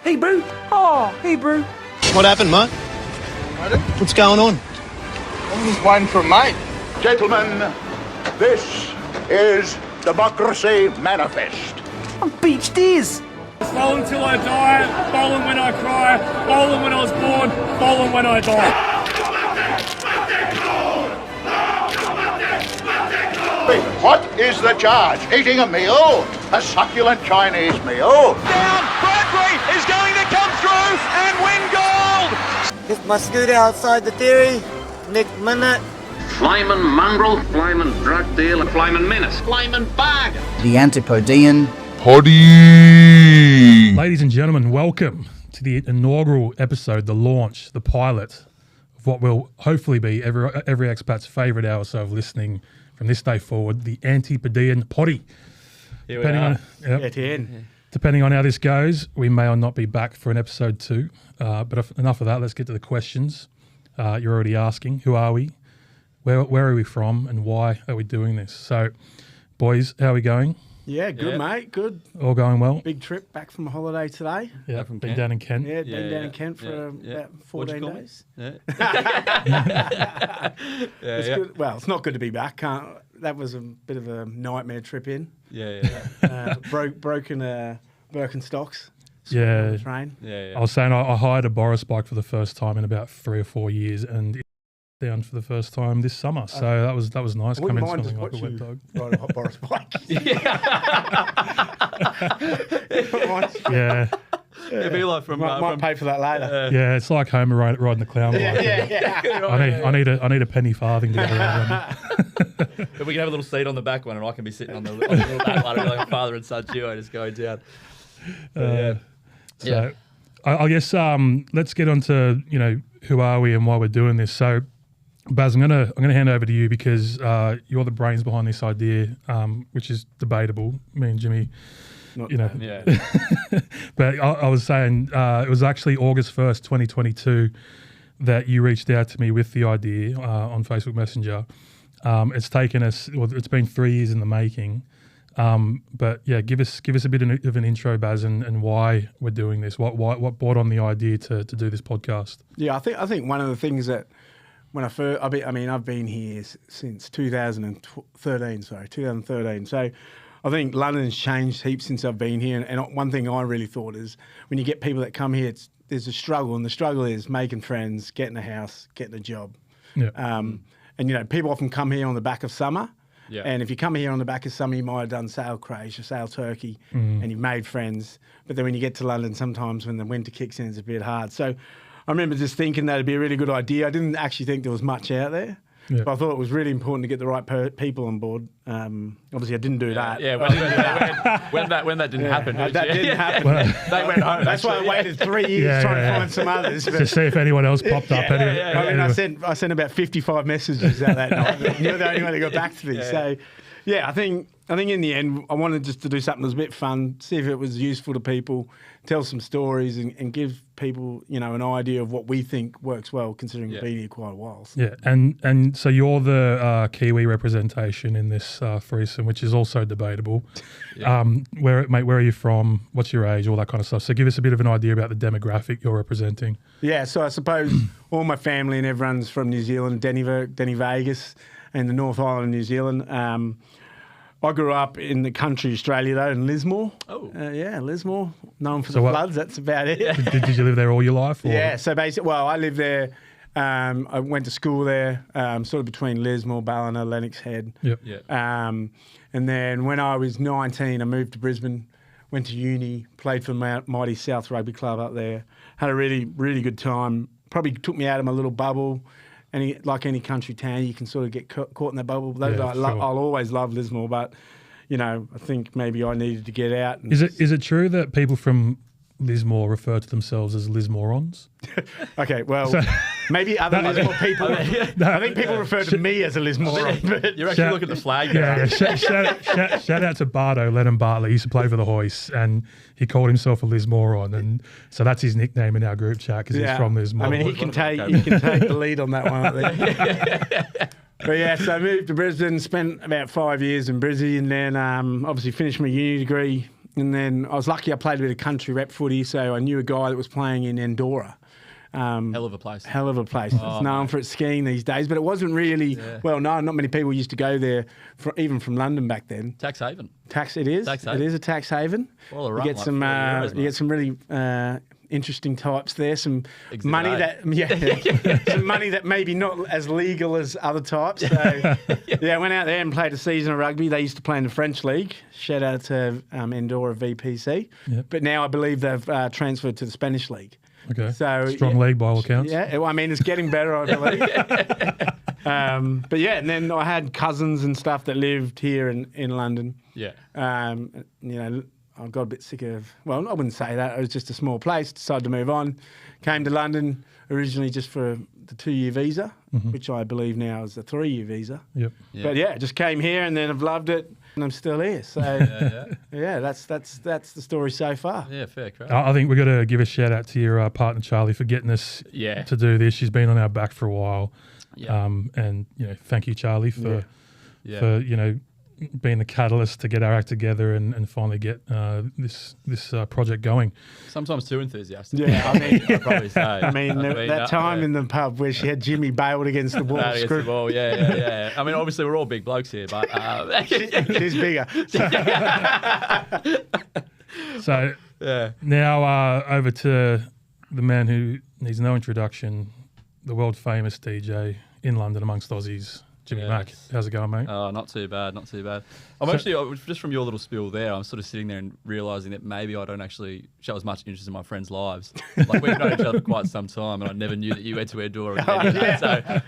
Hebrew? Oh, Hebrew. What happened, mate? What's going on? I'm just waiting for a mate. Gentlemen, this is Democracy Manifest. I'm beached ears. Bowling till I die, bowling when I cry, bowling when I was born, bowling when I die. What is the charge? Eating a meal? A succulent Chinese meal? Down, Bradbury is going to come through and win gold. Hit my scooter outside the dairy, next minute. Flamin' mongrel, flamin' drug dealer, flamin' menace, flamin' bug. The Antipodean Poddy. Ladies and gentlemen, welcome to the inaugural episode, the launch, the pilot of what will hopefully be every expat's favourite hour or so of listening from this day forward, the Antipodean Poddy. Here we are. Depending on how this goes, we may or not be back for an episode 2. But enough of that. Let's get to the questions. You're already asking, who are we? Where are we from? And why are we doing this? So, boys, how are we going? Yeah, good, mate. Good. All going well? Big trip back from a holiday today. Yeah, been down in Kent. Yeah, been down in Kent for about 14 days. It's good. Well, it's not good to be back. That was a bit of a nightmare trip in. Broken Birkenstocks. Yeah. Train. I was saying I hired a Boris bike for the first time in about 3 or 4 years, and down for the first time this summer. So that was nice. Coming smelling like a wet dog. Ride a hot Boris bike. Yeah. It'd be like might pay for that later. Yeah, it's like Homer riding the clown bike. I need a penny farthing to get around. But we can have a little seat on the back one, and I can be sitting on the little back one, like a father and son duo, just going down. So I guess let's get on to who are we and why we're doing this. So, Baz, I'm gonna hand over to you because you're the brains behind this idea, which is debatable. Me and Jimmy. But I was saying it was actually August 1st, 2022 that you reached out to me with the idea on Facebook Messenger. It's taken us, it's been 3 years in the making. But yeah, give us a bit of an intro, Baz, and why we're doing this. What brought on the idea to do this podcast? Yeah, I think one of the things that when I've been here since 2013. So I think London's changed heaps since I've been here. And one thing I really thought is when you get people that come here, there's a struggle, and the struggle is making friends, getting a house, getting a job. Yeah. And people often come here on the back of summer. Yeah. And if you come here on the back of summer, you might have done sail Croatia, sail Turkey, and you've made friends. But then when you get to London, sometimes when the winter kicks in, it's a bit hard. So I remember just thinking that'd be a really good idea. I didn't actually think there was much out there. Yeah. But I thought it was really important to get the right people on board. Obviously, I didn't do that. Yeah, when that didn't happen. That didn't happen. They went home. That's why I waited 3 years trying to find some others. To see if anyone else popped up. I sent about 55 messages out that night. You're the only one that got back to me. Yeah. So, yeah, I think in the end, I wanted just to do something that was a bit fun, see if it was useful to people, tell some stories and give people, an idea of what we think works well, considering we've been here quite a while. So. Yeah, and so you're the Kiwi representation in this threesome, which is also debatable. Yeah. Where are you from? What's your age? All that kind of stuff. So give us a bit of an idea about the demographic you're representing. Yeah, so I suppose all my family and everyone's from New Zealand, Denny Vegas, and the North Island of New Zealand. I grew up in the country Australia, though, in Lismore. Oh. Lismore. Known for the floods, that's about it. Did you live there all your life? Or? Yeah, so basically, I lived there. I went to school there, sort of between Lismore, Ballina, Lennox Head. Yep. And then when I was 19, I moved to Brisbane, went to uni, played for Mighty South Rugby Club up there. Had a really, really good time. Probably took me out of my little bubble. Like any country town, you can sort of get caught in that bubble. I'll always love Lismore, but I think maybe I needed to get out. Is it true that people from Lismore refer to themselves as Lismorons? Okay, well, maybe other Lismore people. I think people refer to me as a Lismoron. You're actually looking at the flag. Shout out to Bardo, Lennon Bartlett. He used to play for the Hoist, and he called himself a Lismoron, and so that's his nickname in our group chat because he's from Lismore. I mean, he can take the lead on that one, I think. But yeah, so I moved to Brisbane, spent about 5 years in Brizzy, and then obviously finished my uni degree And then I was lucky I played a bit of country rep footy, so I knew a guy that was playing in Andorra. Hell of a place. Hell of a place. It's known for its skiing these days, but it wasn't really, well, no, not many people used to go there, even from London back then. Tax haven. It is. Tax It haven. is a tax haven. Well, You get some, you get some really interesting types there. Some money some money that maybe not as legal as other types. So I went out there and played a season of rugby. They used to play in the French league. Shout out to Andorra VPC. Yep. But now I believe they've transferred to the Spanish league. Okay. So strong league by all accounts. Yeah, I mean it's getting better, I believe. But yeah, and then I had cousins and stuff that lived here in London. Yeah. You know, I got a bit sick of. Well, I wouldn't say that. It was just a small place. Decided to move on. Came to London originally just for the 2-year visa, which I believe now is a 3-year visa. Yep. But yeah, just came here and then I've loved it. And I'm still here, so that's the story so far. Yeah, fair credit. I think we've got to give a shout out to your partner Charlie for getting us to do this. She's been on our back for a while, and thank you, Charlie, for being the catalyst to get our act together and finally get this project going. Sometimes too enthusiastic. Yeah, I mean, I'd probably say. that time in the pub where she had Jimmy bailed against the wall. Yeah. I mean, obviously we're all big blokes here, but she's bigger. So now over to the man who needs no introduction, the world famous DJ in London amongst Aussies, Jimmy Mack. How's it going, mate? Oh, not too bad. I'm actually, just from your little spiel there, I'm sort of sitting there and realising that maybe I don't actually show as much interest in my friends' lives. Like, we've known each other for quite some time, and I never knew that you went to Andorra.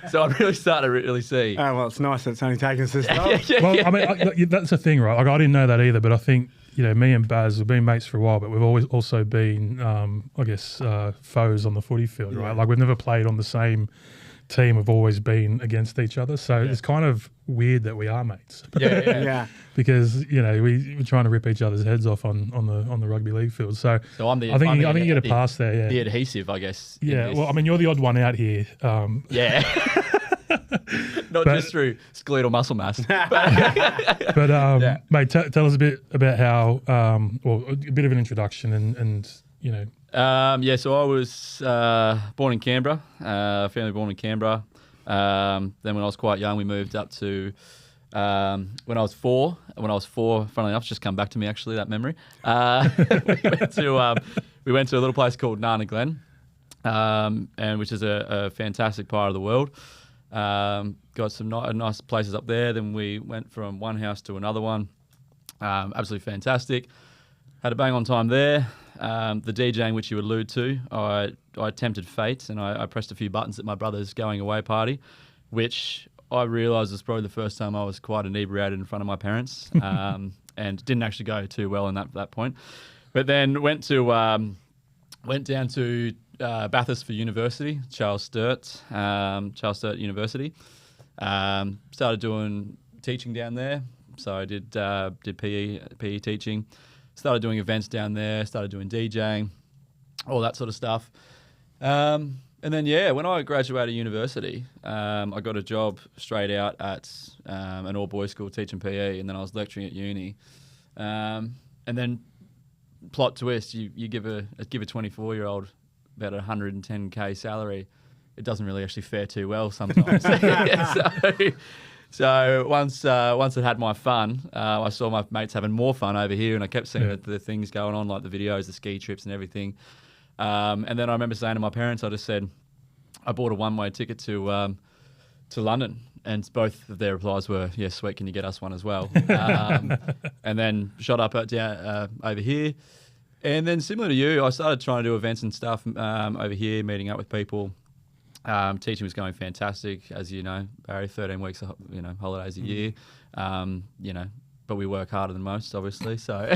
So I'm really starting to really see. Oh, well, it's nice that it's only taken us this long. Well, I mean, that's the thing, right? Like, I didn't know that either, but I think, me and Baz have been mates for a while, but we've always also been, foes on the footy field, right? Like, we've never played on the same team. Have always been against each other, so it's kind of weird that we are mates. Because we're trying to rip each other's heads off on the rugby league field. So I'm the, I think you get a pass there. Yeah, the adhesive, I guess. Yeah, well, I mean, you're the odd one out here. Not just through skeletal muscle mass. But mate, tell us a bit about how. A bit of an introduction and. So I was born in Canberra, family born in Canberra. Then when I was quite young, we moved up to, when I was four, funnily enough, it's just come back to me actually, that memory. We went to a little place called Nana Glen, and which is a fantastic part of the world. Got some nice places up there. Then we went from one house to another one. Absolutely fantastic. Had a bang on time there. The DJing, which you allude to, I tempted fate and I pressed a few buttons at my brother's going away party, which I realised was probably the first time I was quite inebriated in front of my parents, and didn't actually go too well in that point. But then went down to Bathurst for university, Charles Sturt University. Started doing teaching down there, so I did PE teaching. Started doing events down there, started doing DJing, all that sort of stuff. And then, when I graduated university, I got a job straight out at an all-boys school teaching PE, and then I was lecturing at uni. And then, plot twist, you give a 24-year-old about 110K salary, it doesn't really actually fare too well sometimes. So once I had my fun, I saw my mates having more fun over here, and I kept seeing the things going on, like the videos, the ski trips and everything. And then I remember saying to my parents, I just said, I bought a one-way ticket to London, and both of their replies were, "Yeah, sweet, can you get us one as well?" And then shot up over here. And then similar to you, I started trying to do events and stuff over here, meeting up with people. Teaching was going fantastic, as you know, Barry. 13 weeks, holidays a year. But we work harder than most, obviously. So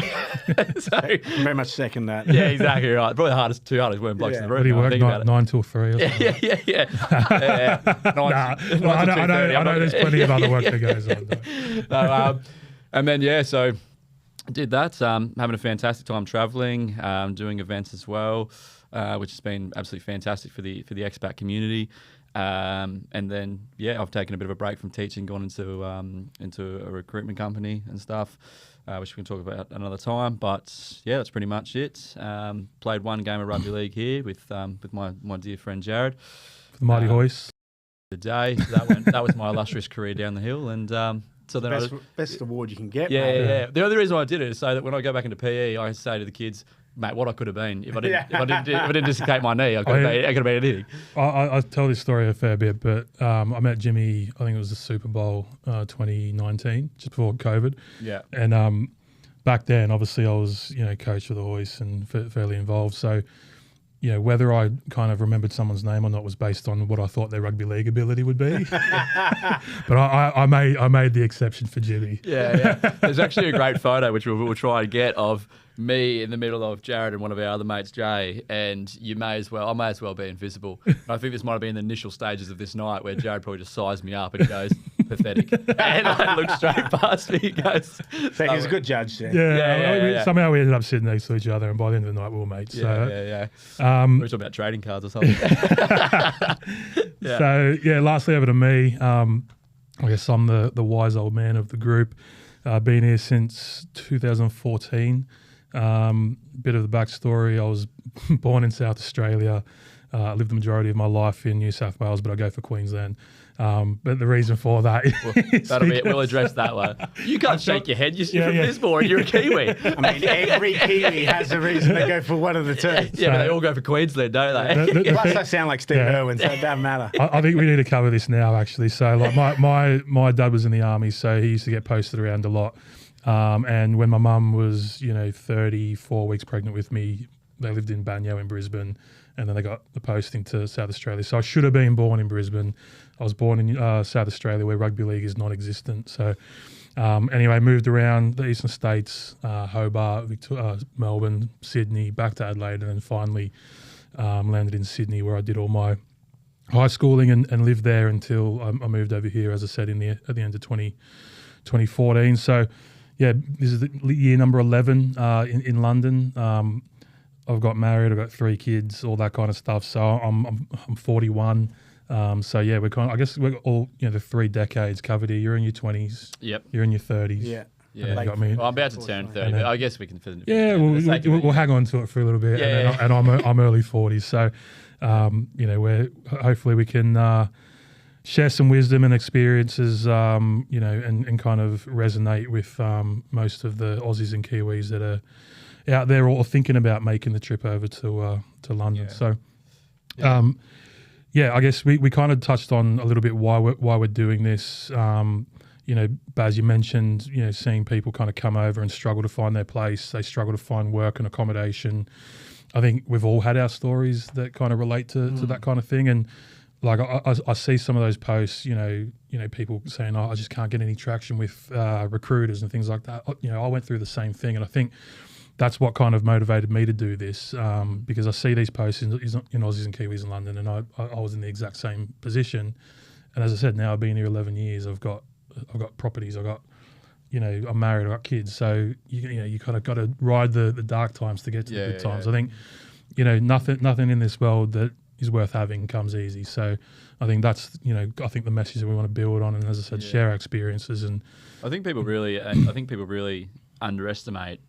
very much second that. Yeah, exactly right. Probably the two hardest working blokes in the room. But he worked 9 till 3. Or something. Yeah. I know there's plenty of other work that goes on. And then so did that. Having a fantastic time traveling, doing events as well. Which has been absolutely fantastic for the expat community, and then I've taken a bit of a break from teaching, gone into a recruitment company and stuff. which we can talk about another time. But yeah, that's pretty much it. Played one game of rugby league here with my dear friend Jared. For the Mighty Hoist. Today, that was my illustrious career down the hill, and so then best award you can get. Yeah, mate. yeah. The only reason why I did it is so that when I go back into PE, I say to the kids, mate, what I could have been if I didn't dislocate my knee, I could have been anything. I tell this story a fair bit, but I met Jimmy, I think it was the Super Bowl 2019, just before COVID. Yeah. And back then, obviously, I was coach for the Hoist and fairly involved. So, whether I kind of remembered someone's name or not was based on what I thought their rugby league ability would be. But I made the exception for Jimmy. Yeah. There's actually a great photo which we'll try and get of me in the middle of Jared and one of our other mates, Jay, and I may as well be invisible. I think this might have been the initial stages of this night where Jared probably just sized me up and goes, pathetic. And I looked straight past me and goes... So he was a good judge, yeah. Yeah. Somehow we ended up sitting next to each other, and by the end of the night we were mates. We were talking about trading cards or something. So, lastly over to me. I guess I'm the wise old man of the group. Been here since 2014. Bit of the backstory, I was born in South Australia. I lived the majority of my life in New South Wales, but I go for Queensland. But the reason for that is that'll be it. We'll address that one. You can't shake your head. You're from Lismore and you're a Kiwi. I mean, every Kiwi has a reason to go for one of the two. Yeah, but they all go for Queensland, don't they? Plus, I sound like Steve Irwin, so it doesn't matter. I think we need to cover this now, actually. So, like, my dad was in the army, so he used to get posted around a lot. And when my mum was, 34 weeks pregnant with me, they lived in Banyo in Brisbane, and then they got the posting to South Australia. So I should have been born in Brisbane. I was born in South Australia, where rugby league is non-existent. So anyway, moved around the eastern states, Hobart, Melbourne, Sydney, back to Adelaide, and then finally landed in Sydney, where I did all my high schooling and lived there until I moved over here, as I said, at the end of 2014. So yeah, this is the year number 11 in London. I've got married, I've got 3 kids, all that kind of stuff. So I'm 41. So yeah, I guess we're all the 3 decades covered here. You're in your 20s. Yep. You're in your 30s. Yeah. You got me. Well, I'm about to turn 30, but I guess we can fit it. Yeah, we'll hang on to it for a little bit. Yeah. And I'm early 40s. So where hopefully we can share some wisdom and experiences, and kind of resonate with most of the Aussies and Kiwis that are out there or thinking about making the trip over to London. Yeah. So, I guess we kind of touched on a little bit why we're doing this. Baz, you mentioned seeing people kind of come over and struggle to find their place. They struggle to find work and accommodation. I think we've all had our stories that kind of relate to that kind of thing. And like I see some of those posts, people saying, "Oh, I just can't get any traction with recruiters and things like that." I went through the same thing, and I think that's what kind of motivated me to do this, because I see these posts in Aussies and Kiwis in London, and I was in the exact same position. And as I said, now I've been here 11 years. I've got properties. I'm married. I've got kids. So you kind of got to ride the dark times to get to the good times. I think nothing in this world that is worth having comes easy. So I think that's I think the message that we want to build on, and as I said, share our experiences. And I think people really underestimate,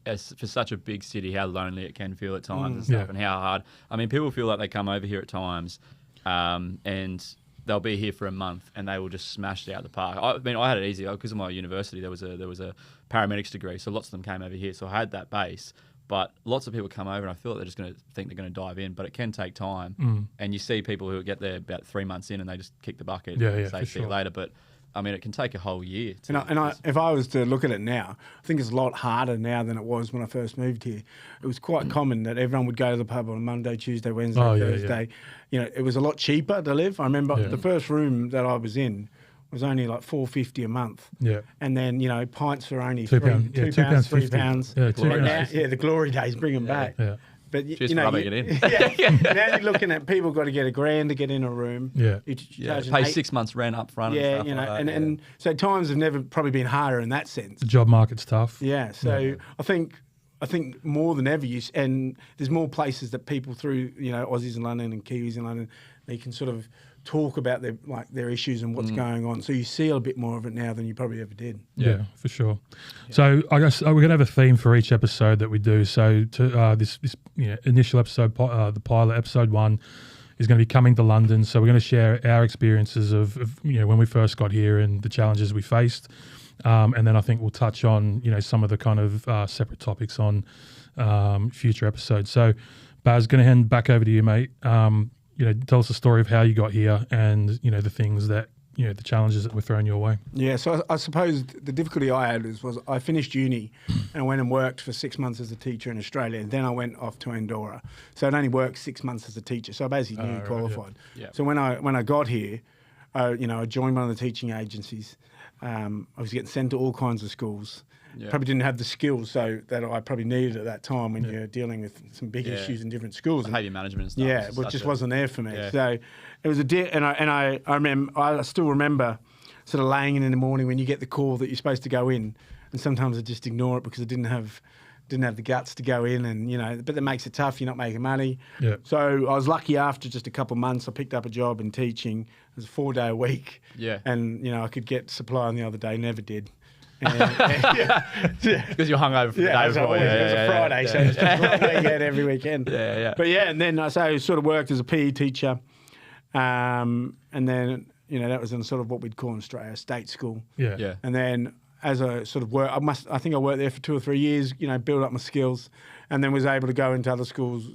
as for such a big city, how lonely it can feel at times and stuff, and how hard. I mean, people feel like they come over here at times, and they'll be here for a month and they will just smash it out of the park. I mean, I had it easy because of my university. There was a paramedics degree, so lots of them came over here. So I had that base. But lots of people come over and I feel like they're just going to think they're going to dive in, but it can take time. And you see people who get there about 3 months in and they just kick the bucket and say, see you later. But I mean, it can take a whole year. If I was to look at it now, I think it's a lot harder now than it was when I first moved here. It was quite common that everyone would go to the pub on Monday, Tuesday, Wednesday, Thursday. It was a lot cheaper to live. I remember the first room that I was in was only like $4.50 a month. Yeah. And then, pints were only £3, £3. Yeah, £2. The glory days, bring them back. Yeah. But just rubbing it in. Now you're looking at people got to get $1,000 to get in a room. Yeah. Pay 6 months rent up front. Yeah, and stuff and so times have never probably been harder in that sense. The job market's tough. Yeah. So I think I think more than ever, and there's more places that people through, Aussies in London and Kiwis in London, they can sort of talk about their issues and what's going on. So you see a bit more of it now than you probably ever did. Yeah, for sure. Yeah. So I guess we're going to have a theme for each episode that we do. So to this initial episode, the pilot, episode 1, is going to be coming to London. So we're going to share our experiences of when we first got here and the challenges we faced. And then I think we'll touch on, some of the kind of separate topics on future episodes. So Baz, going to hand back over to you, mate. Tell us the story of how you got here and, the things that, the challenges that were thrown your way. Yeah, so I suppose the difficulty I had was I finished uni and I went and worked for 6 months as a teacher in Australia, and then I went off to Andorra. So I'd only worked 6 months as a teacher, so I basically newly qualified. Yeah. So when I got here, I joined one of the teaching agencies. I was getting sent to all kinds of schools. Yeah. Probably didn't have the skills that I probably needed at that time when you're dealing with some big issues in different schools. Behaviour management and stuff. Yeah, it just wasn't there for me. Yeah. So it was I still remember sort of laying in the morning when you get the call that you're supposed to go in, and sometimes I just ignore it because I didn't have the guts to go in, and but that makes it tough. You're not making money. Yeah. So I was lucky. After just a couple of months, I picked up a job in teaching. It was a 4-day a week. Yeah. And I could get supply on the other day. Never did. Because you're hungover for the day before. It was a Friday, so it's just what we get every weekend. Yeah. But and then I sort of worked as a PE teacher, and then that was in sort of what we'd call in Australia a state school. Yeah. And then as I sort of worked, I think I worked there for 2 or 3 years. Build up my skills, and then was able to go into other schools,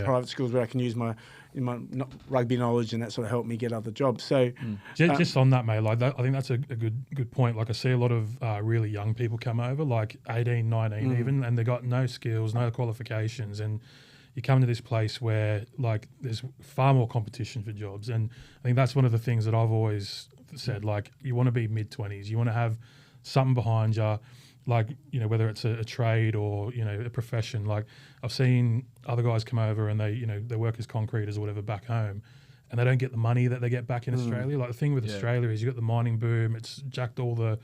private schools where I can use my rugby knowledge, and that sort of helped me get other jobs. So just on that, mate, like that, I think that's a good point. Like I see a lot of really young people come over, like 18, 19 even, and they got no skills, no qualifications, and you come to this place where like there's far more competition for jobs. And I think that's one of the things that I've always said, like you want to be mid-20s, you want to have something behind you, like, whether it's a trade or, a profession. Like I've seen other guys come over and they work as concreters or whatever back home, and they don't get the money that they get back in Australia. Like the thing with Australia is you got the mining boom, it's jacked all the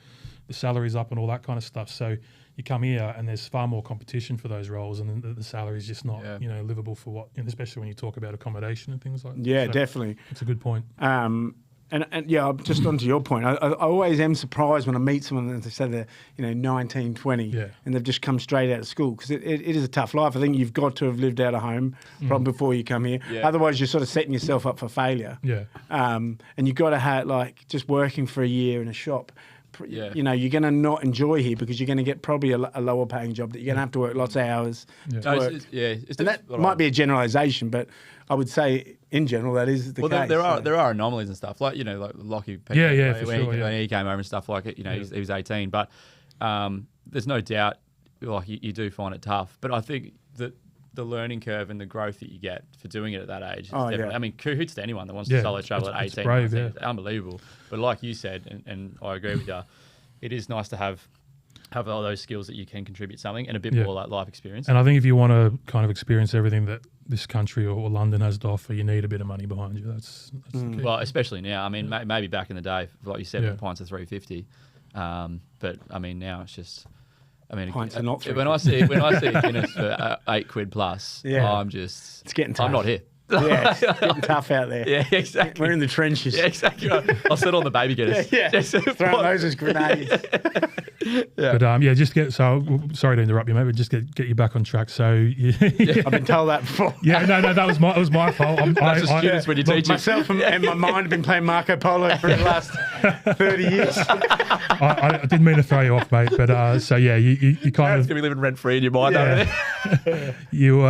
salaries up and all that kind of stuff. So you come here and there's far more competition for those roles, and the salary's just not, livable for what, and especially when you talk about accommodation and things like that. Yeah, so definitely. It's a good point. And just onto your point, I always am surprised when I meet someone and they say they're 19, 20 and they've just come straight out of school, because it is a tough life. I think you've got to have lived out of home from before you come here. Yeah. Otherwise, you're sort of setting yourself up for failure. Yeah. And you've got to have just working for a year in a shop. You're going to not enjoy here because you're going to get probably a lower paying job that you're going to have to work lots of hours. Yeah. And that might be a generalisation, but I would say in general that is the case. There are anomalies and stuff like like Lockie. For sure, when he came over and stuff like it. He was 18, but there's no doubt like you do find it tough. But I think that the learning curve and the growth that you get for doing it at that age. I mean, kudos to anyone that wants to solo travel at 18. Brave, it's unbelievable. But like you said, and I agree with you, it is nice to have all those skills that you can contribute something and a bit more like life experience. And I think if you want to kind of experience everything that this country or London has to offer, you need a bit of money behind you. That's the key. Well, especially now. I mean, maybe back in the day, like you said, the pints are $3.50. But I mean, now it's just. I mean, pints are not $3.50. When I see Guinness for £8 plus, it's getting tough. I'm not here. Yeah, it's getting tough out there. Yeah, exactly. We're in the trenches. Yeah, exactly. I'll sit on the baby Guinness. Throwing those as grenades. But just sorry to interrupt you, mate, but just get you back on track. So I've been told that before. No, that was my fault. That's just students when you teach myself and my mind have been playing Marco Polo for the last 30 years. I didn't mean to throw you off, mate, but you kind of gonna be living rent free in your mind. You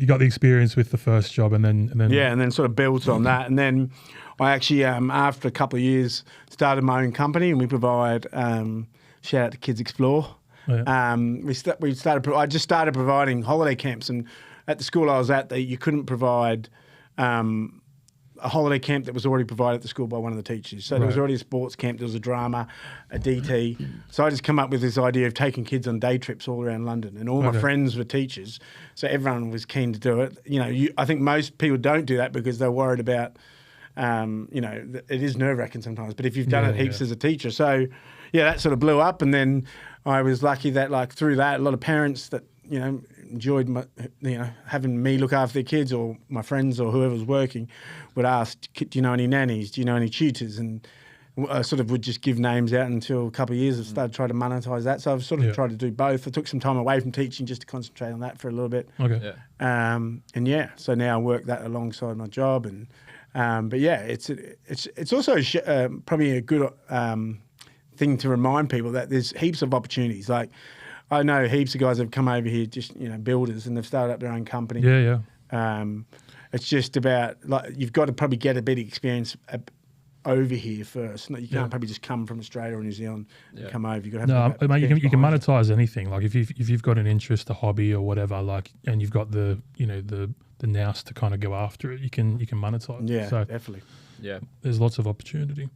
got the experience with the first job, and then sort of built on that, and then I actually after a couple of years started my own company, and we provide shout out to Kids Explore. I just started providing holiday camps, and at the school I was at, you couldn't provide a holiday camp that was already provided at the school by one of the teachers. So there was already a sports camp, there was a drama, a DT. So I just come up with this idea of taking kids on day trips all around London, and all my friends were teachers, so everyone was keen to do it. I think most people don't do that because they're worried about, it is nerve-wracking sometimes, but if you've done it heaps as a teacher. So, that sort of blew up, and then I was lucky that, through that, a lot of parents that enjoyed having me look after their kids, or my friends or whoever was working would ask, do you know any nannies? Do you know any tutors? And I sort of would just give names out until a couple of years I started trying to monetize that. So I've sort of tried to do both. I took some time away from teaching just to concentrate on that for a little bit. Okay. Yeah. So now I work that alongside my job, and but yeah, it's also probably a good thing to remind people that there's heaps of opportunities. Like I know heaps of guys have come over here, just builders, and they've started up their own company. Yeah. It's just about you've got to probably get a bit of experience over here first. You can't probably just come from Australia or New Zealand and come over. You've got to have you can monetize anything. Like if you've got an interest, a hobby or whatever, and you've got the nous to kind of go after it, you can monetize. Yeah, so definitely. Yeah, there's lots of opportunity.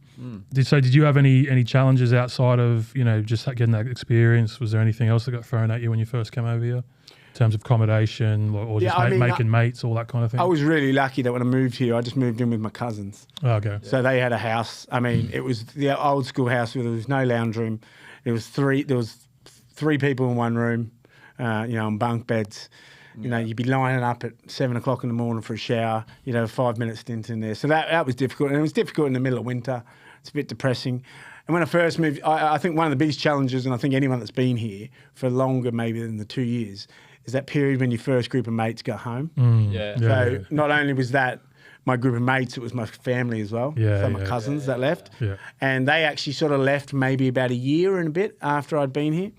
Did you have any challenges outside of just getting that experience? Was there anything else that got thrown at you when you first came over here? In terms of accommodation or just making mates, all that kind of thing? I was really lucky that when I moved here, I just moved in with my cousins. Oh, okay. So they had a house. I mean, it was the old school house where there was no lounge room. There was three people in one room, on bunk beds. You'd be lining up at 7 o'clock in the morning for a shower. 5 minutes stint in there. So that was difficult. And it was difficult in the middle of winter. It's a bit depressing. And when I first moved, I think one of the biggest challenges, and I think anyone that's been here for longer maybe than the 2 years, is that period when your first group of mates go home. So not only was that my group of mates, it was my family as well. My cousins that left. And they actually sort of left maybe about a year and a bit after I'd been here.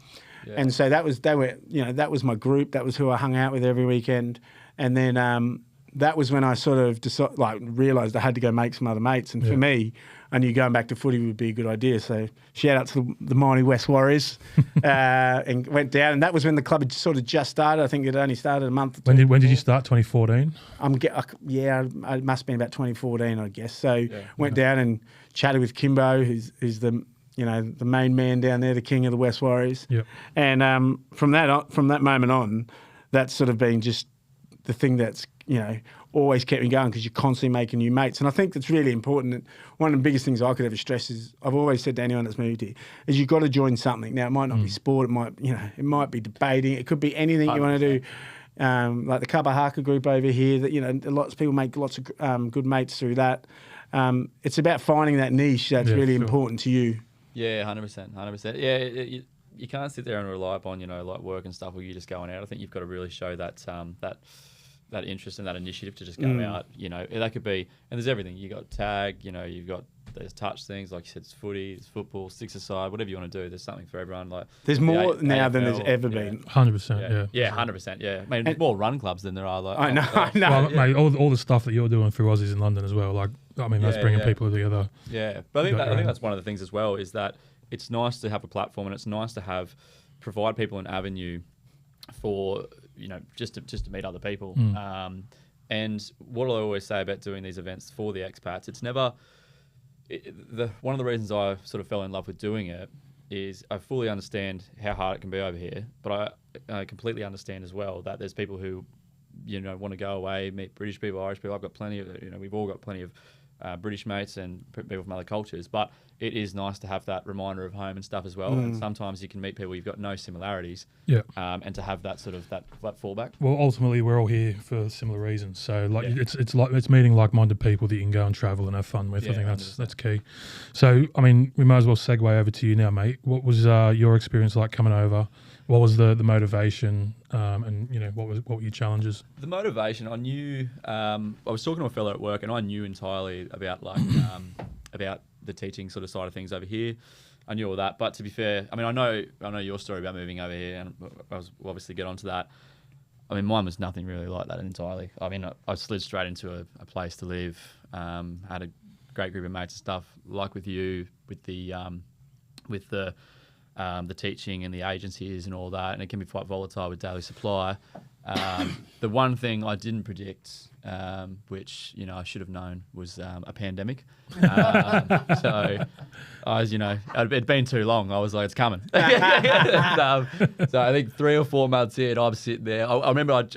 And so that was my group. That was who I hung out with every weekend. And then that was when I sort of realised I had to go make some other mates. And for me, I knew going back to footy would be a good idea. So shout out to the mighty West Warriors and went down. And that was when the club had sort of just started. I think it only started a month. When did you start? 2014? It must have been about 2014, I guess. So went down and chatted with Kimbo, who's the the main man down there, the king of the West Warriors. And from that moment on, that's sort of been just the thing that's always kept me going, because you're constantly making new mates. And I think that's really important. And one of the biggest things I could ever stress is, I've always said to anyone that's moved here, is you've got to join something. Now, it might not be sport, it might be debating, it could be anything you want to do. Like the Kaba Haka group over here, that lots of people make lots of good mates through that. It's about finding that niche that's really important to you. Yeah, 100%. Yeah, you can't sit there and rely upon like work and stuff, or you just going out. I think you've got to really show that that interest and that initiative to just go out. That could be, and there's everything. You got tag, there's touch things, like you said, it's footy, it's football, sticks aside, whatever you want to do. There's something for everyone. Like there's more now than there's ever been. 100%. Yeah, 100%. Yeah, I mean, there's more run clubs than there are. Like I know. Well, mate, all the stuff that you're doing through Aussies in London as well. Like, I mean, that's bringing people together. Yeah, but I think that's one of the things as well, is that it's nice to have a platform, and it's nice to provide people an avenue for just to meet other people. And what I always say about doing these events for the expats, it's never one of the reasons I sort of fell in love with doing it is I fully understand how hard it can be over here, but I completely understand as well that there's people who want to go away, meet British people, Irish people. I've got plenty of we've all got plenty of British mates and people from other cultures, but it is nice to have that reminder of home and stuff as well. And sometimes you can meet people you've got no similarities, and to have that sort of that fallback. Well, ultimately, we're all here for similar reasons. So, it's meeting like-minded people that you can go and travel and have fun with. I think that's key. So, I mean, we might as well segue over to you now, mate. What was your experience like coming over? What was the motivation, and what were your challenges? The motivation, I knew. I was talking to a fellow at work, and I knew entirely about about the teaching sort of side of things over here. I knew all that, but to be fair, I mean, I know your story about moving over here, and we'll obviously get onto that. I mean, mine was nothing really like that entirely. I mean, I slid straight into a place to live. Had a great group of mates and stuff, like with you, with the teaching and the agencies and all that, and it can be quite volatile with daily supply. The one thing I didn't predict, which I should have known, was a pandemic. So I was, it'd been too long. I was like, it's coming. So I think 3 or 4 months in, I'm sitting there. I remember I'd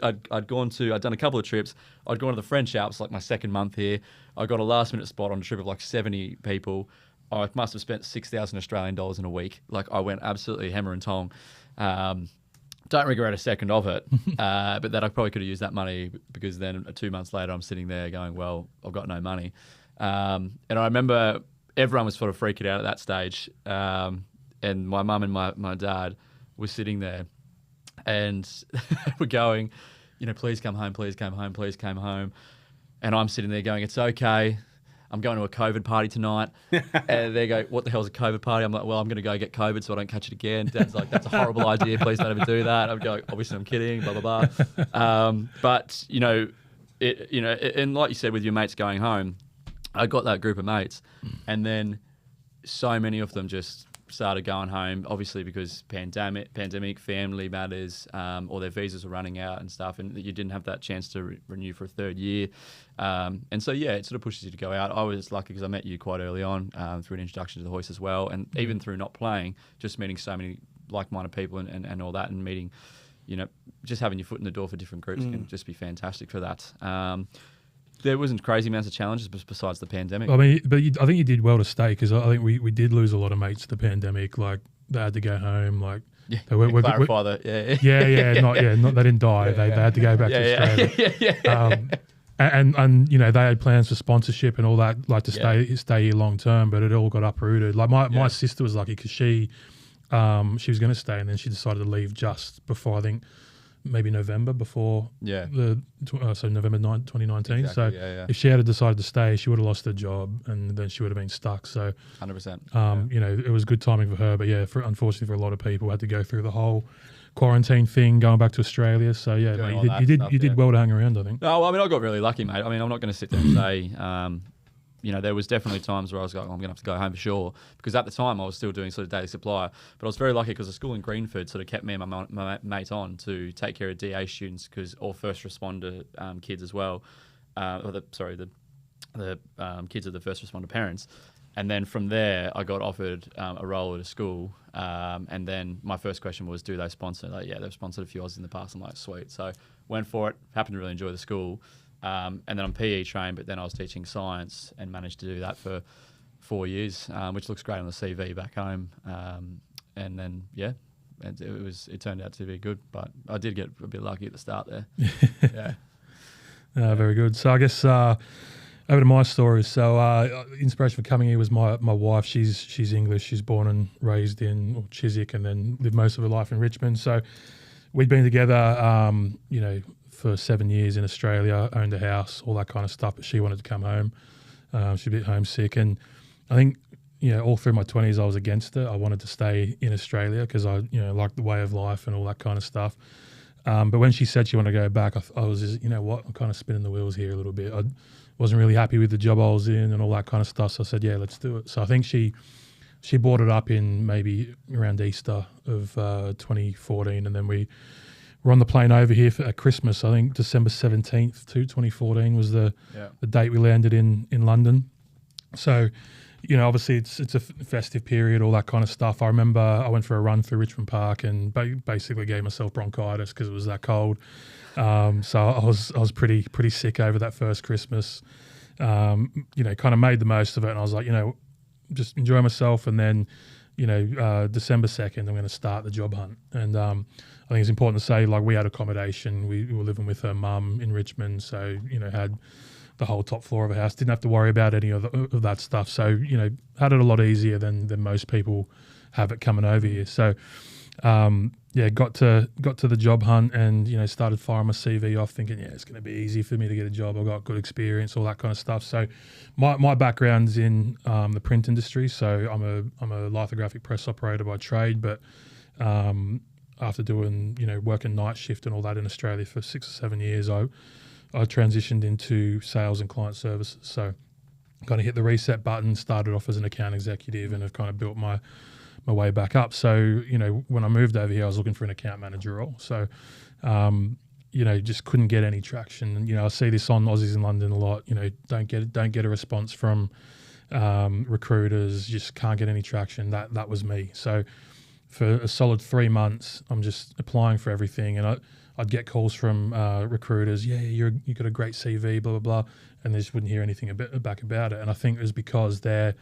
done a couple of trips. I'd gone to the French Alps, like my second month here. I got a last minute spot on a trip of like 70 people. I must have spent 6,000 Australian dollars in a week. Like, I went absolutely hammer and tong. Don't regret a second of it, but then I probably could have used that money because then 2 months later I'm sitting there going, well, I've got no money. And I remember everyone was sort of freaking out at that stage. And my mum and my dad were sitting there and were going, please come home, please come home, please come home. And I'm sitting there going, it's okay. I'm going to a COVID party tonight. And they go, what the hell's a COVID party? I'm like, well, I'm going to go get COVID so I don't catch it again. Dad's like, that's a horrible idea. Please don't ever do that. I'm going, obviously I'm kidding, blah, blah, blah. But, and like you said, with your mates going home, I got that group of mates. And then so many of them just started going home, obviously because pandemic, family matters, or their visas were running out and stuff, and you didn't have that chance to renew for a third year. And so, yeah, it sort of pushes you to go out. I was lucky because I met you quite early on through an introduction to the hoist as well, and even through not playing, just meeting so many like-minded people and all that, and meeting, just having your foot in the door for different groups can just be fantastic for that. There wasn't crazy amounts of challenges besides the pandemic. I mean, but I think you did well to stay because I think we did lose a lot of mates to the pandemic. Like they had to go home. Like yeah, clarify that. Not they didn't die. They had to go back to Australia. And they had plans for sponsorship and all that, like to stay here long term. But it all got uprooted. Like my sister was lucky because she was going to stay and then she decided to leave just before, I think, maybe November before so November 2019. Exactly, so if she had decided to stay, she would have lost her job and then she would have been stuck. So 100%. It was good timing for her, but unfortunately for a lot of people, had to go through the whole quarantine thing, going back to Australia. So mate, you did well to hang around, I think. No, I mean, I got really lucky, mate. I mean, I'm not going to sit there and say, there was definitely times where I was going, I'm going to have to go home for sure. Because at the time, I was still doing sort of daily supply. But I was very lucky because the school in Greenford sort of kept me and my mate on to take care of DA students, because all first responder kids as well. The kids of the first responder parents. And then from there, I got offered a role at a school. And then my first question was, do they sponsor? Like, yeah, they've sponsored a few Aussies in the past. I'm like, sweet. So went for it. Happened to really enjoy the school. And then I'm PE trained, but then I was teaching science and managed to do that for 4 years, which looks great on the CV back home. And then, it turned out to be good, but I did get a bit lucky at the start there. Very good. So I guess over to my story. So inspiration for coming here was my wife. She's English. She's born and raised in Chiswick and then lived most of her life in Richmond. So we'd been together, for 7 years in Australia, owned a house, all that kind of stuff. But she wanted to come home. She's a bit homesick. And I think, all through my 20s, I was against it. I wanted to stay in Australia because I, liked the way of life and all that kind of stuff. But when she said she wanted to go back, I was just, I'm kind of spinning the wheels here a little bit. I wasn't really happy with the job I was in and all that kind of stuff. So I said, yeah, let's do it. So I think she brought it up in maybe around Easter of 2014. And then we were on the plane over here at Christmas. I think December 17th, 2014 was the date we landed in London. So, obviously it's a festive period, all that kind of stuff. I remember I went for a run through Richmond Park and basically gave myself bronchitis because it was that cold. So I was pretty sick over that first Christmas. Kind of made the most of it, and I was like, just enjoy myself. And then, December 2nd, I'm going to start the job hunt. And I think it's important to say, like, we had accommodation. We were living with her mum in Richmond, so had the whole top floor of a house. Didn't have to worry about any of that stuff. So had it a lot easier than most people have it coming over here. So got to the job hunt and started firing my CV off, thinking it's going to be easy for me to get a job. I've got good experience, all that kind of stuff. So my background's in the print industry. So I'm a lithographic press operator by trade, but after doing working night shift and all that in Australia for 6 or 7 years, I transitioned into sales and client services. So kind of hit the reset button, started off as an account executive, and have kind of built my way back up. So, when I moved over here, I was looking for an account manager role. So, just couldn't get any traction. And, I see this on Aussies in London a lot, don't get a response from recruiters, just can't get any traction. That was me. So for a solid 3 months, I'm just applying for everything. And I'd get calls from recruiters, you got a great CV, blah, blah, blah. And they just wouldn't hear anything back about it. And I think it was because they're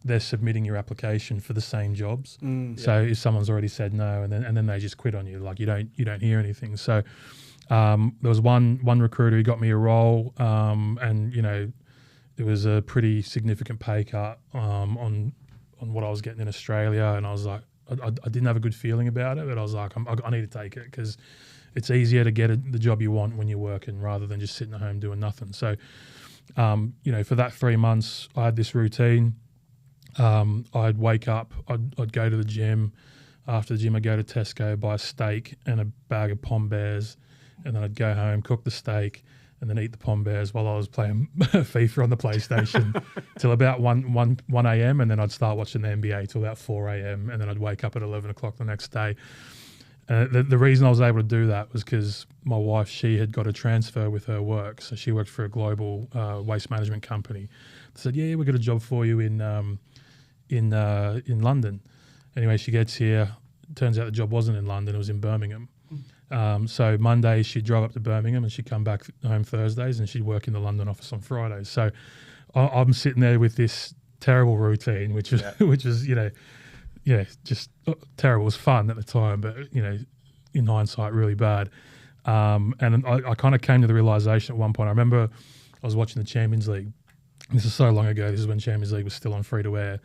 they're submitting your application for the same jobs. So if someone's already said no, and then they just quit on you, like you don't hear anything. So there was one recruiter who got me a role, and it was a pretty significant pay cut on what I was getting in Australia, and I was like, I didn't have a good feeling about it, but I was like, I need to take it because it's easier to get the job you want when you're working rather than just sitting at home doing nothing. So, for that 3 months, I had this routine. I'd wake up, I'd go to the gym. After the gym, I'd go to Tesco, buy a steak and a bag of Pom Bears, and then I'd go home, cook the steak, and then eat the Pom Bears while I was playing FIFA on the PlayStation till about 1 a.m. And then I'd start watching the NBA till about 4 a.m. And then I'd wake up at 11 o'clock the next day. The reason I was able to do that was because my wife, she had got a transfer with her work. So she worked for a global waste management company. They said, yeah, we've got a job for you in London. Anyway, she gets here. Turns out the job wasn't in London. It was in Birmingham. So Monday she'd drive up to Birmingham and she'd come back home Thursdays and she'd work in the London office on Fridays. So I'm sitting there with this terrible routine, which was, just terrible. It was fun at the time, but, in hindsight, really bad. And I kind of came to the realization at one point. I remember I was watching the Champions League. This is so long ago. This is when Champions League was still on free to air.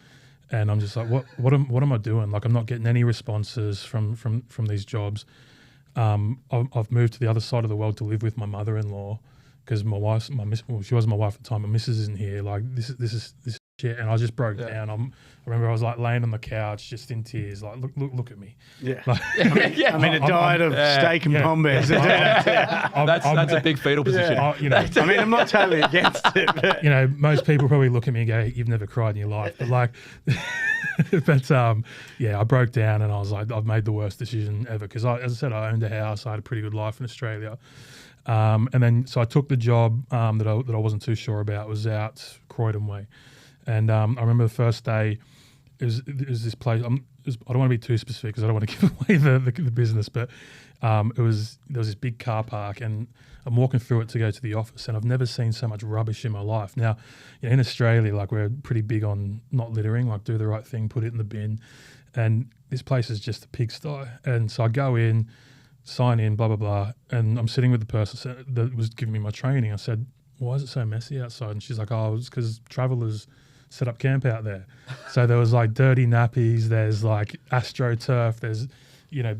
And I'm just like, what am I doing? Like, I'm not getting any responses from these jobs. I've moved to the other side of the world to live with my mother-in-law because she was my wife at the time. My missus isn't here. Like this is shit, and I just broke down. I remember I was like laying on the couch, just in tears. Like, look at me. Yeah, like, I'm in a diet of steak and Pom Bears. That's a big fetal position. I'm not totally against it. But. Most people probably look at me and go, "You've never cried in your life," but like. But I broke down and I was like, I've made the worst decision ever because, as I said, I owned a house. I had a pretty good life in Australia, and then so I took the job that I wasn't too sure about. It was out Croydon way, and I remember the first day. It was this place. I don't want to be too specific because I don't want to give away the business, but there was this big car park and I'm walking through it to go to the office and I've never seen so much rubbish in my life. Now, in Australia, like we're pretty big on not littering, like do the right thing, put it in the bin. And this place is just a pigsty. And so I go in, sign in, blah, blah, blah. And I'm sitting with the person that was giving me my training. I said, why is it so messy outside? And she's like, oh, it's because travellers set up camp out there. So there was like dirty nappies, there's like AstroTurf, there's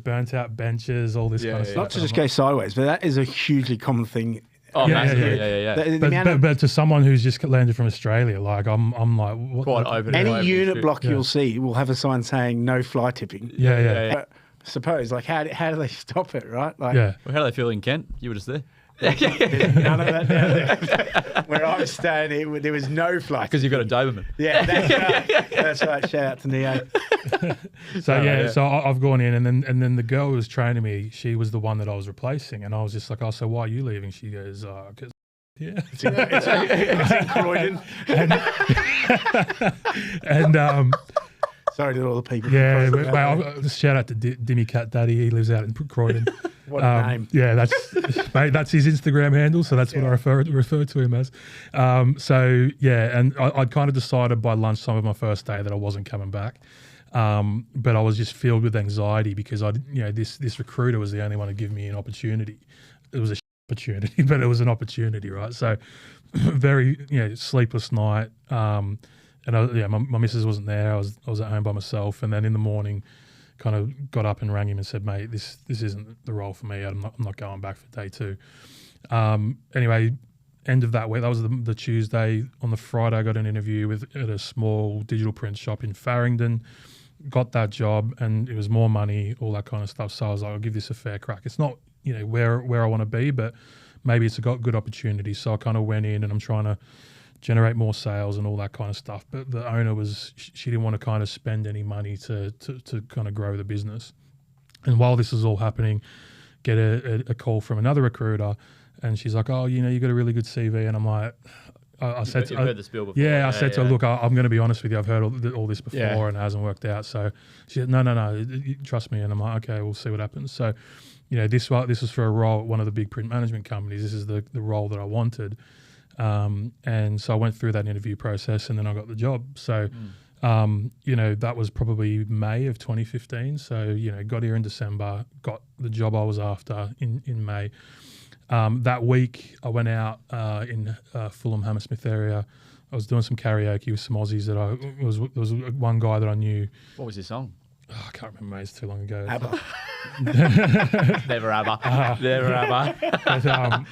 burnt out benches, all this kind of stuff. Not to just go sideways, but that is a hugely common thing. Oh, yeah. But to someone who's just landed from Australia, like I'm like, what? Quite open. Any unit block you'll see will have a sign saying no fly tipping. Yeah. But I suppose, like, how do they stop it, right? Like, Well, how do they feel in Kent? You were just there. None of that down there. Where I was staying, there was no flight. Because you've got a Doberman. Yeah, that's right. That's right. Shout out to Neo. So I've gone in, and then the girl who was training me, she was the one that I was replacing, and I was just like, oh, so why are you leaving? She goes, because. Yeah, it's in Croydon. and sorry to all the people. Yeah, well, shout out to Dimmy Cat Daddy. He lives out in Croydon. What a name. Yeah, that's his Instagram handle, so that's what I refer to him as. And I'd kind of decided by lunchtime of my first day that I wasn't coming back. But I was just filled with anxiety because this recruiter was the only one to give me an opportunity. It was a opportunity, but it was an opportunity, right? So very sleepless night. And my missus wasn't there. I was at home by myself, and then in the morning, kind of got up and rang him and said, "Mate, this isn't the role for me. I'm not going back for day 2." Anyway, end of that week. That was the Tuesday. On the Friday, I got an interview at a small digital print shop in Farringdon. Got that job, and it was more money, all that kind of stuff. So I was like, I'll give this a fair crack. It's not where I want to be, but maybe it's a good opportunity. So I kind of went in, and I'm trying to generate more sales and all that kind of stuff. But the owner she didn't want to kind of spend any money to kind of grow the business. And while this was all happening, get a call from another recruiter, and she's like, "Oh, you got a really good CV." And I'm like, I said, "You've heard the spiel before." Yeah, I said to her, "Look, I'm going to be honest with you. I've heard all this before, and it hasn't worked out." So she said, "No, trust me." And I'm like, "Okay, we'll see what happens." So, this was for a role at one of the big print management companies. This is the role that I wanted. And so I went through that interview process, and then I got the job. So That was probably May of 2015. So, got here in December, got the job I was after in May. That week I went out in Fulham, Hammersmith area. I was doing some karaoke with some Aussies there was one guy that I knew. What was your song? Oh, I can't remember, mate. It's too long ago. ABBA. Never ABBA. Never ABBA.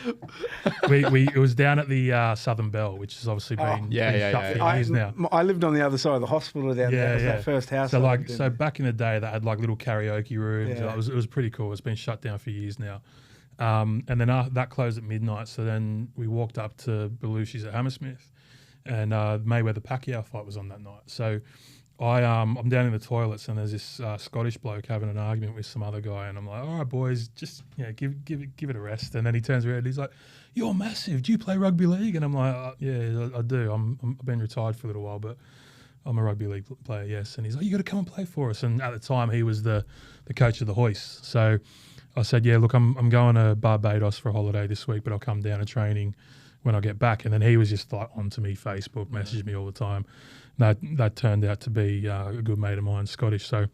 But, it was down at the Southern Bell, which has obviously been shut for years now. I lived on the other side of the hospital down there. It was that first house. So back in the day, they had like little karaoke rooms. Yeah. It was pretty cool. It's been shut down for years now. And then that closed at midnight. So then we walked up to Belushi's at Hammersmith, and Mayweather-Pacquiao fight was on that night. So I'm down in the toilets, and there's this Scottish bloke having an argument with some other guy, and I'm like, all right, boys, just give it a rest. And then he turns around and he's like, you're massive. Do you play rugby league? And I'm like, yeah, I do. I've been retired for a little while, but I'm a rugby league player, yes. And he's like, you got to come and play for us. And at the time, he was the coach of the Hoist. So I said, yeah, look, I'm going to Barbados for a holiday this week, but I'll come down to training when I get back. And then he was just like onto me, Facebook, messaged me all the time. That turned out to be a good mate of mine, Scottish. So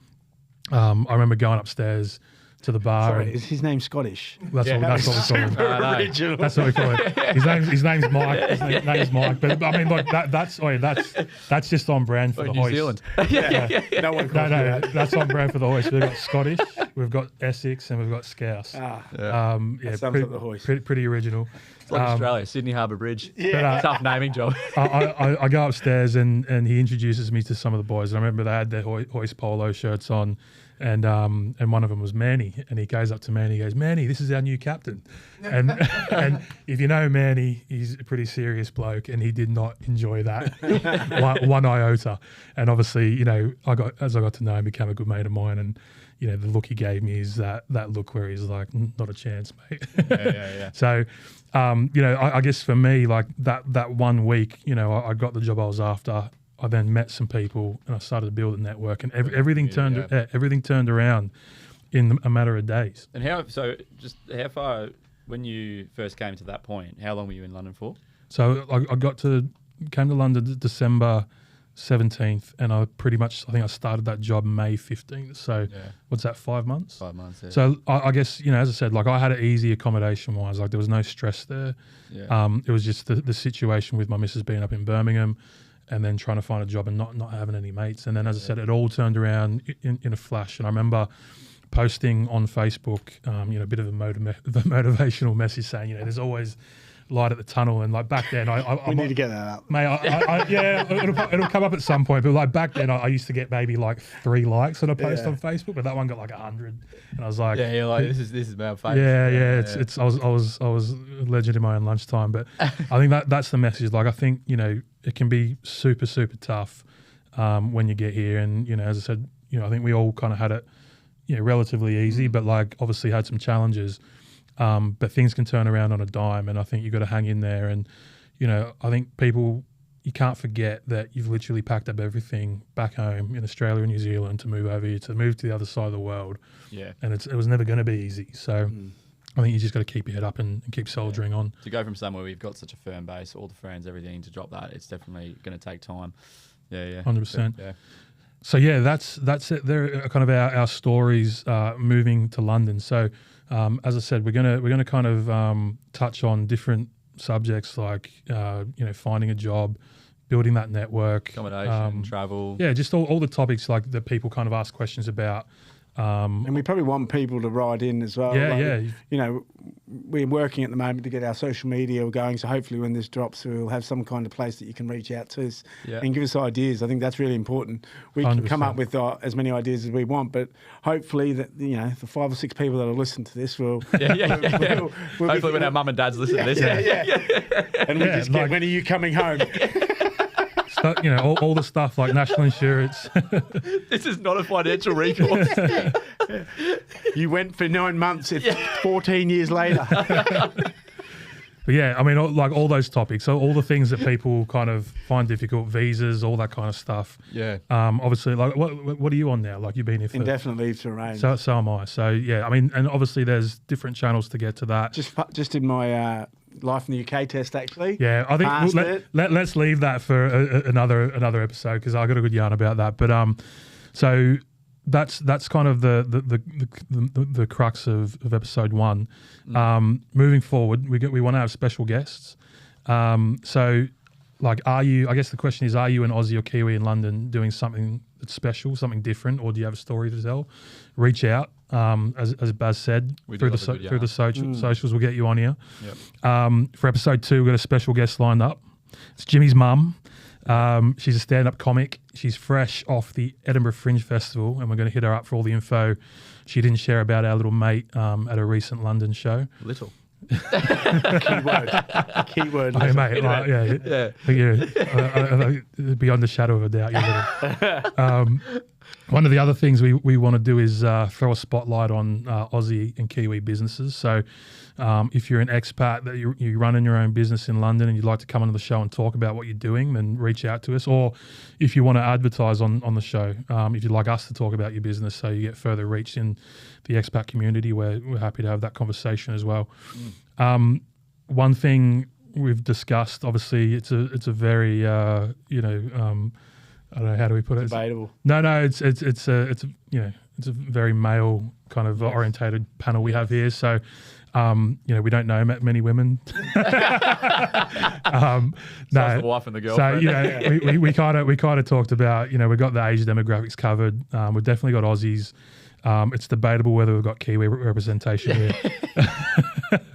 I remember going upstairs to the bar. Sorry, is his name Scottish? That's what we call him. That's what we call it. His name's Mike. His name's Mike. But I mean, like that's just on brand for the New Hoist. Zealand. No one calls me that. That's on brand for the Hoist. We've got Scottish, we've got Essex, and we've got Scouse. That sums up the Hoist. Pretty original. It's like Australia, Sydney Harbour Bridge. Yeah. Tough naming job. I go upstairs and he introduces me to some of the boys. And I remember they had their Hoist polo shirts on, and one of them was Manny. And he goes up to Manny. He goes, Manny, this is our new captain. And if you know Manny, he's a pretty serious bloke, and he did not enjoy that one iota. And obviously, as I got to know him, became a good mate of mine. And the look he gave me is that look where he's like, not a chance, mate. Yeah. So, I guess for me, like that 1 week, I got the job I was after. I then met some people, and I started to build a network, and everything turned around in a matter of days. And how far, when you first came to that point, how long were you in London for? So I came to London December 17th, and I think I started that job May 15th. So what's that, 5 months? 5 months, yeah. So I guess, as I said, like I had it easy accommodation-wise. Like there was no stress there. Yeah. It was just the situation with my missus being up in Birmingham, and then trying to find a job and not having any mates. And then, as I said, it all turned around in a flash. And I remember posting on Facebook, a bit of a motivational message saying, there's always light at the tunnel. And like back then, we need to get that up. Mate, it'll come up at some point. But like back then, I used to get maybe like 3 likes on a post on Facebook, but that one got like 100. And I was like, you're like, this is about face. It's I was a legend in my own lunchtime. But I think that's the message. Like I think it can be super, super tough when you get here. And, as I said, I think we all kind of had it, relatively easy, but like obviously had some challenges. But things can turn around on a dime, and I think you've got to hang in there. And, I think you can't forget that you've literally packed up everything back home in Australia and New Zealand to move over here, to move to the other side of the world. Yeah. And it was never going to be easy. So I think you just got to keep your head up and keep soldiering on. To go from somewhere where you've got such a firm base, all the friends, everything, to drop that, it's definitely going to take time. Yeah. 100%. Yeah. So that's it. There are kind of our stories moving to London. So as I said, we're gonna kind of touch on different subjects like finding a job, building that network, accommodation, travel. Yeah, just all the topics like that people kind of ask questions about. And we probably want people to write in as well. We're working at the moment to get our social media going, so hopefully when this drops, we'll have some kind of place that you can reach out to us and give us ideas. I think that's really important. We can 100%. come up with as many ideas as we want, but hopefully that the 5 or 6 people that will listen to this will. We'll hopefully when our mum and dads listen to this. And we just get, when are you coming home? All the stuff like national insurance. This is not a financial recourse. You went for 9 months, 14 years later. But yeah, I mean, all those topics, so all the things that people kind of find difficult, visas, all that kind of stuff. Yeah. Obviously, like, what are you on now? Like, you've been here for indefinite leave to remain. So am I. So yeah, I mean, and obviously there's different channels to get to that. Just in my Life in the UK test, actually. Yeah, I think Passed it. let's leave that for another episode because I got a good yarn about that. But so that's kind of the crux of episode 1. Moving forward, we want to have special guests. So, like, I guess the question is, are you an Aussie or Kiwi in London doing something that's special, something different, or do you have a story to tell? Reach out. As Baz said, through the socials, we'll get you on here. Yep. For episode 2, we've got a special guest lined up. It's Jimmy's mum. She's a stand-up comic. She's fresh off the Edinburgh Fringe Festival, and we're going to hit her up for all the info she didn't share about our little mate at a recent London show. Little. Keyword. Hey, mate, like, beyond the shadow of a doubt, you're little. One of the other things we want to do is throw a spotlight on Aussie and Kiwi businesses. So if you're an expat that you're running your own business in London and you'd like to come onto the show and talk about what you're doing, then reach out to us. Or if you want to advertise on the show, if you'd like us to talk about your business so you get further reach in the expat community, we're happy to have that conversation as well. One thing we've discussed, obviously, it's a very I don't know, how do we put it? Debatable. No, it's a very male kind of orientated panel we have here. So, we don't know many women. The wife and the girlfriend. So, we kind of talked about, we've got the age demographics covered. We've definitely got Aussies. It's debatable whether we've got Kiwi representation here.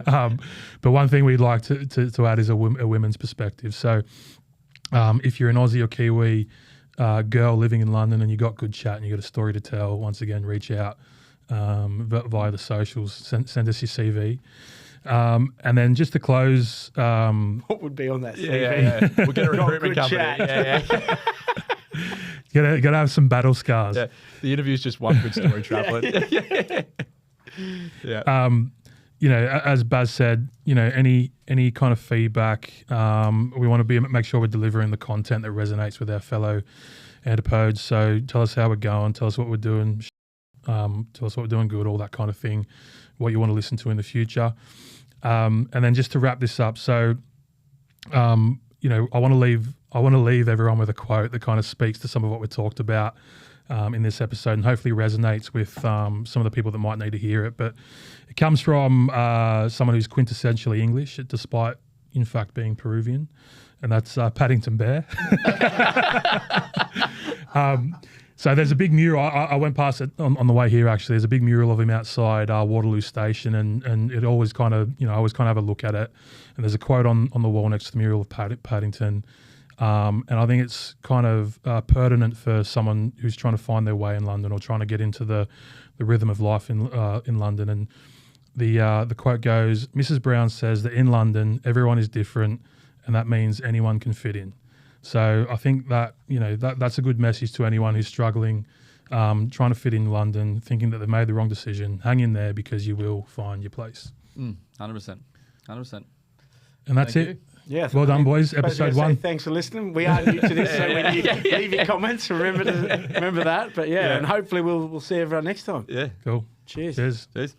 But one thing we'd like to add is a women's perspective. So, if you're an Aussie or Kiwi girl living in London and you got good chat and you got a story to tell, once again, reach out via the socials. Send us your CV. And then just to close, what would be on that CV? Yeah. We'll get a recruitment company. Yeah. Gotta have some battle scars. Yeah. The interview's just one good story traveling. Yeah. As Baz said, any kind of feedback, we want to make sure we're delivering the content that resonates with our fellow Antipodes. So tell us how we're going, tell us what we're doing, tell us what we're doing good, all that kind of thing, what you want to listen to in the future. And then just to wrap this up, so I want to leave everyone with a quote that kind of speaks to some of what we talked about in this episode and hopefully resonates with some of the people that might need to hear it. But it comes from someone who's quintessentially English, despite, in fact, being Peruvian, and that's Paddington Bear. So there's a big mural. I went past it on the way here, actually. There's a big mural of him outside Waterloo Station, and it always kind of, I always kind of have a look at it. And there's a quote on the wall next to the mural of Paddington. And I think it's kind of pertinent for someone who's trying to find their way in London or trying to get into the rhythm of life in London. And the quote goes, "Mrs. Brown says that in London, everyone is different, and that means anyone can fit in." So I think that, that's a good message to anyone who's struggling, trying to fit in London, thinking that they've made the wrong decision. Hang in there because you will find your place. 100%. And that's it. Yeah, well done, boys. Episode 1. Thanks for listening. We are new to this, so when you leave your comments, remember that. But and hopefully we'll see everyone next time. Yeah. Cool. Cheers. Cheers.